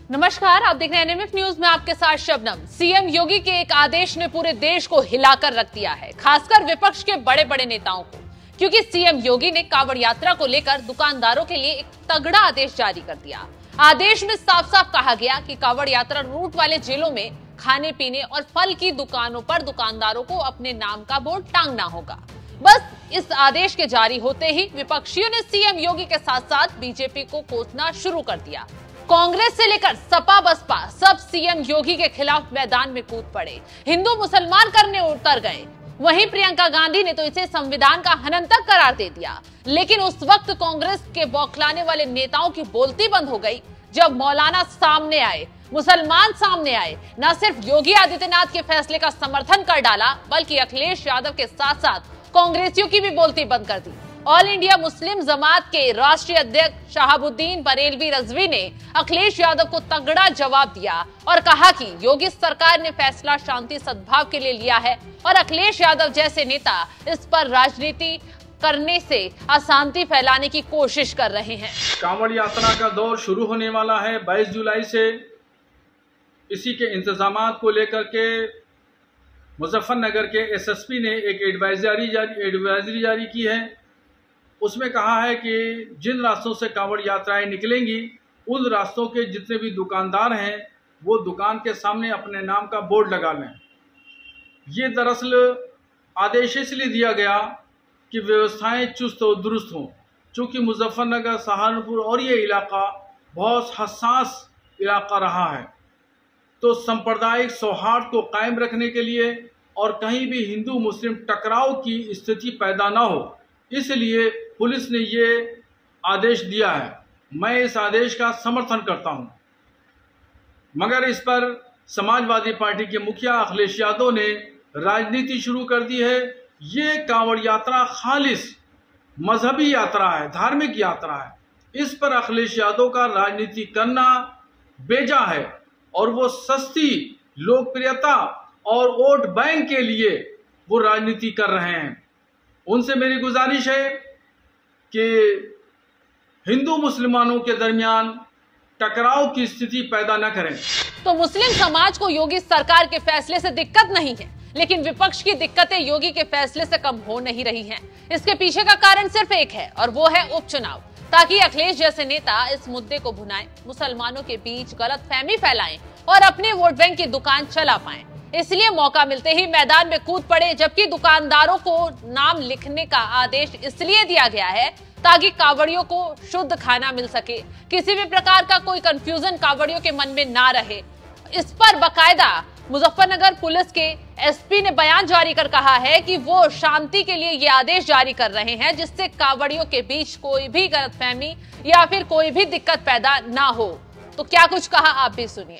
नमस्कार, आप देख रहे हैं एनएमएफ न्यूज में आपके साथ शबनम। सीएम योगी के एक आदेश ने पूरे देश को हिलाकर रख दिया है, खासकर विपक्ष के बड़े बड़े नेताओं को, क्योंकि सीएम योगी ने कांवड़ यात्रा को लेकर दुकानदारों के लिए एक तगड़ा आदेश जारी कर दिया। आदेश में साफ साफ कहा गया कि कांवड़ यात्रा रूट वाले जिलों में खाने पीने और फल की दुकानों पर दुकानदारों को अपने नाम का बोर्ड टांगना होगा। बस इस आदेश के जारी होते ही विपक्षियों ने सीएम योगी के साथ साथ बीजेपी को कोसना शुरू कर दिया। कांग्रेस से लेकर सपा बसपा सब सीएम योगी के खिलाफ मैदान में कूद पड़े, हिंदू मुसलमान करने उतर गए। वहीं प्रियंका गांधी ने तो इसे संविधान का हनन तक करार दे दिया। लेकिन उस वक्त कांग्रेस के बौखलाने वाले नेताओं की बोलती बंद हो गई जब मौलाना सामने आए, मुसलमान सामने आए, न सिर्फ योगी आदित्यनाथ के फैसले का समर्थन कर डाला, बल्कि अखिलेश यादव के साथ साथ कांग्रेसियों की भी बोलती बंद कर दी। ऑल इंडिया मुस्लिम जमात के राष्ट्रीय अध्यक्ष शहाबुद्दीन बरेलवी रजवी ने अखिलेश यादव को तगड़ा जवाब दिया और कहा कि योगी सरकार ने फैसला शांति सद्भाव के लिए लिया है और अखिलेश यादव जैसे नेता इस पर राजनीति करने से अशांति फैलाने की कोशिश कर रहे हैं। कांवड़ यात्रा का दौर शुरू होने वाला है 22 जुलाई से। इसी के इंतजामात को लेकर के मुजफ्फरनगर के एसएसपी ने एक एडवाइजरी जारी की है। उसमें कहा है कि जिन रास्तों से कांवड़ यात्राएं निकलेंगी उन रास्तों के जितने भी दुकानदार हैं वो दुकान के सामने अपने नाम का बोर्ड लगा लें। ये दरअसल आदेश इसलिए दिया गया कि व्यवस्थाएं चुस्त और दुरुस्त हों, चूँकि मुजफ्फरनगर, सहारनपुर और ये इलाका बहुत हसास इलाका रहा है, तो सांप्रदायिक सौहार्द को कायम रखने के लिए और कहीं भी हिंदू मुस्लिम टकराव की स्थिति पैदा ना हो, इसलिए पुलिस ने ये आदेश दिया है। मैं इस आदेश का समर्थन करता हूं, मगर इस पर समाजवादी पार्टी के मुखिया अखिलेश यादव ने राजनीति शुरू कर दी है। ये कांवड़ यात्रा खालिस मजहबी यात्रा है, धार्मिक यात्रा है। इस पर अखिलेश यादव का राजनीति करना बेजा है और वो सस्ती लोकप्रियता और वोट बैंक के लिए वो राजनीति कर रहे हैं। उनसे मेरी गुजारिश है कि हिंदू मुसलमानों के दरमियान टकराव की स्थिति पैदा न करें। तो मुस्लिम समाज को योगी सरकार के फैसले से दिक्कत नहीं है, लेकिन विपक्ष की दिक्कतें योगी के फैसले से कम हो नहीं रही हैं। इसके पीछे का कारण सिर्फ एक है और वो है उपचुनाव, ताकि अखिलेश जैसे नेता इस मुद्दे को भुनाएं, मुसलमानों के बीच गलतफहमी फैलाएं और अपने वोट बैंक की दुकान चला पाएं। इसलिए मौका मिलते ही मैदान में कूद पड़े, जबकि दुकानदारों को नाम लिखने का आदेश इसलिए दिया गया है ताकि कांवड़ियों को शुद्ध खाना मिल सके, किसी भी प्रकार का कोई कंफ्यूजन कांवड़ियों के मन में ना रहे। इस पर बकायदा मुजफ्फरनगर पुलिस के एसपी ने बयान जारी कर कहा है कि वो शांति के लिए ये आदेश जारी कर रहे हैं जिससे कांवड़ियों के बीच कोई भी गलतफहमी या फिर कोई भी दिक्कत पैदा ना हो। तो क्या कुछ कहा, आप भी सुनिए।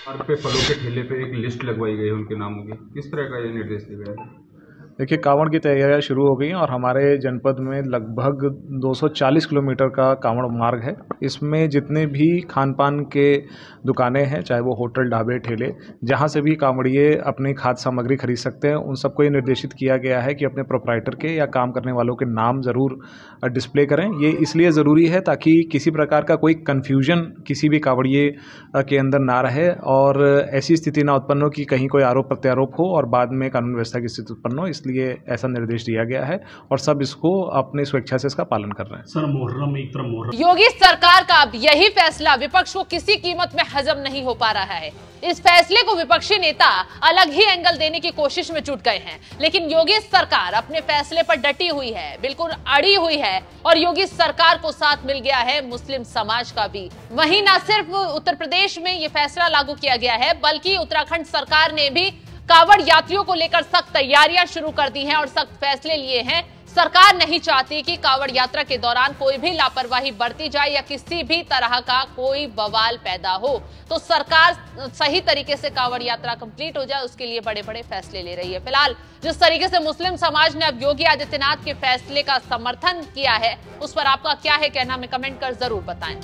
और पे फलों के ठेले पे एक लिस्ट लगवाई गई है उनके नामों की, किस तरह का ये निर्देश दिया गया है? देखिए, कांवड़ की तैयारियां शुरू हो गई हैं और हमारे जनपद में लगभग 240 किलोमीटर का कांवड़ मार्ग है। इसमें जितने भी खान पान के दुकानें हैं, चाहे वो होटल, ढाबे, ठेले, जहां से भी कांवड़िए अपनी खाद्य सामग्री खरीद सकते हैं, उन सबको ये निर्देशित किया गया है कि अपने प्रोप्राइटर के या काम करने वालों के नाम ज़रूर डिस्प्ले करें। ये इसलिए ज़रूरी है ताकि किसी प्रकार का कोई कन्फ्यूजन किसी भी कांवड़िए के अंदर ना रहे और ऐसी स्थिति ना उत्पन्न हो कि कहीं कोई आरोप प्रत्यारोप हो और बाद में कानून व्यवस्था की स्थिति उत्पन्न हो। इसलिए ऐसा निर्देश दिया गया है और सब इसको अपनी स्वेच्छा से इसका पालन कर रहे हैं। सर, मुहर्रम एक तरफ मुहर्रम। योगी सरकार का अब यही फैसला विपक्ष को किसी कीमत में हजम नहीं हो पा रहा है। इस फैसले को विपक्षी नेता अलग ही एंगल देने की कोशिश में जुट गए हैं, लेकिन योगी सरकार अपने फैसले पर डटी हुई है, बिल्कुल अड़ी हुई है और योगी सरकार को साथ मिल गया है मुस्लिम समाज का भी। वहीं न सिर्फ उत्तर प्रदेश में ये फैसला लागू किया गया है, बल्कि उत्तराखंड सरकार ने भी कांवड़ यात्रियों को लेकर सख्त तैयारियां शुरू कर दी हैं और सख्त फैसले लिए हैं। सरकार नहीं चाहती कि कांवड़ यात्रा के दौरान कोई भी लापरवाही बरती जाए या किसी भी तरह का कोई बवाल पैदा हो। तो सरकार सही तरीके से कांवड़ यात्रा कंप्लीट हो जाए, उसके लिए बड़े बड़े फैसले ले रही है। फिलहाल जिस तरीके से मुस्लिम समाज ने अब योगी आदित्यनाथ के फैसले का समर्थन किया है, उस पर आपका क्या है कहना, में कमेंट कर जरूर बताएं।